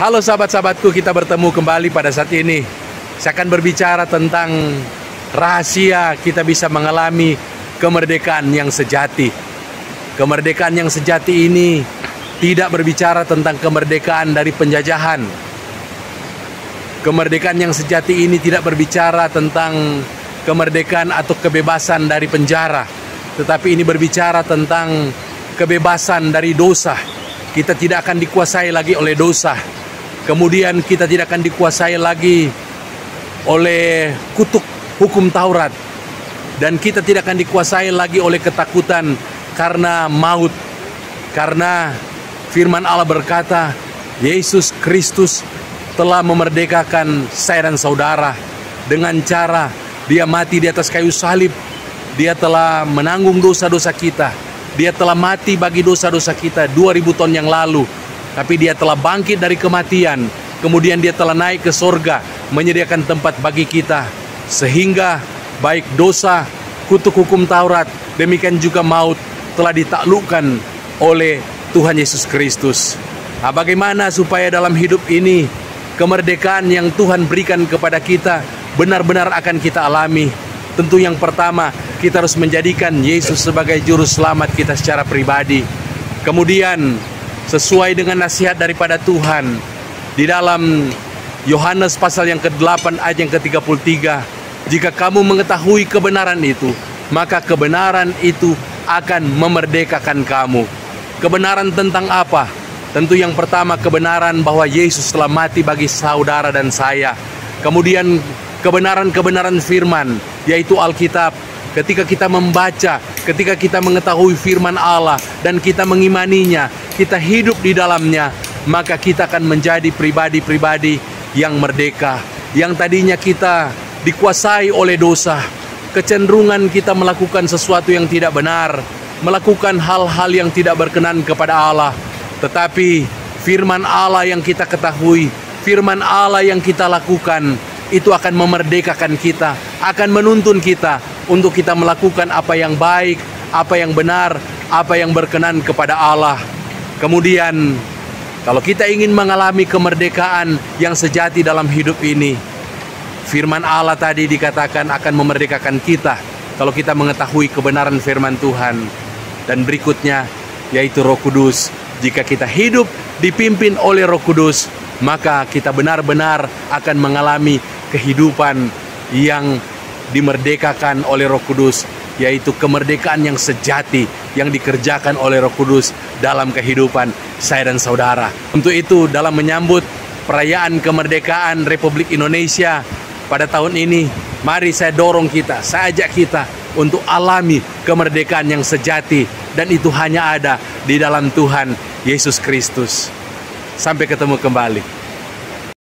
Halo sahabat-sahabatku, kita bertemu kembali pada saat ini. Saya akan berbicara tentang rahasia kita bisa mengalami kemerdekaan yang sejati. Kemerdekaan yang sejati ini tidak berbicara tentang kemerdekaan dari penjajahan. Kemerdekaan yang sejati ini tidak berbicara tentang kemerdekaan atau kebebasan dari penjara, tetapi ini berbicara tentang kebebasan dari dosa. Kita tidak akan dikuasai lagi oleh dosa. Kemudian kita tidak akan dikuasai lagi oleh kutuk hukum Taurat. Dan kita tidak akan dikuasai lagi oleh ketakutan karena maut. Karena firman Allah berkata, Yesus Kristus telah memerdekakan saya dan saudara dengan cara Dia mati di atas kayu salib. Dia telah menanggung dosa-dosa kita. Dia telah mati bagi dosa-dosa kita 2000 tahun yang lalu. Tapi Dia telah bangkit dari kematian. Kemudian Dia telah naik ke sorga, menyediakan tempat bagi kita. Sehingga baik dosa, kutuk hukum Taurat, demikian juga maut telah ditaklukkan oleh Tuhan Yesus Kristus. Nah, bagaimana supaya dalam hidup ini kemerdekaan yang Tuhan berikan kepada kita benar-benar akan kita alami? Tentu yang pertama, kita harus menjadikan Yesus sebagai juru selamat kita secara pribadi. Kemudian sesuai dengan nasihat daripada Tuhan di dalam Yohanes pasal yang ke-8 ayat yang ke-33, jika kamu mengetahui kebenaran itu, maka kebenaran itu akan memerdekakan kamu. Kebenaran tentang apa? Tentu yang pertama, kebenaran bahwa Yesus telah mati bagi saudara dan saya. Kemudian kebenaran-kebenaran firman, yaitu Alkitab. Ketika kita membaca, ketika kita mengetahui firman Allah dan kita mengimaninya, kita hidup di dalamnya, maka kita akan menjadi pribadi-pribadi yang merdeka. Yang tadinya kita dikuasai oleh dosa, kecenderungan kita melakukan sesuatu yang tidak benar, melakukan hal-hal yang tidak berkenan kepada Allah. Tetapi firman Allah yang kita ketahui, firman Allah yang kita lakukan, itu akan memerdekakan kita, akan menuntun kita untuk kita melakukan apa yang baik, apa yang benar, apa yang berkenan kepada Allah. Kemudian, kalau kita ingin mengalami kemerdekaan yang sejati dalam hidup ini, firman Allah tadi dikatakan akan memerdekakan kita kalau kita mengetahui kebenaran firman Tuhan. Dan berikutnya, yaitu Roh Kudus. Jika kita hidup dipimpin oleh Roh Kudus, maka kita benar-benar akan mengalami kehidupan yang dimerdekakan oleh Roh Kudus, yaitu kemerdekaan yang sejati yang dikerjakan oleh Roh Kudus dalam kehidupan saya dan saudara. Untuk itu, dalam menyambut perayaan kemerdekaan Republik Indonesia pada tahun ini, mari saya dorong kita, saya ajak kita untuk alami kemerdekaan yang sejati, dan itu hanya ada di dalam Tuhan Yesus Kristus. Sampai ketemu kembali.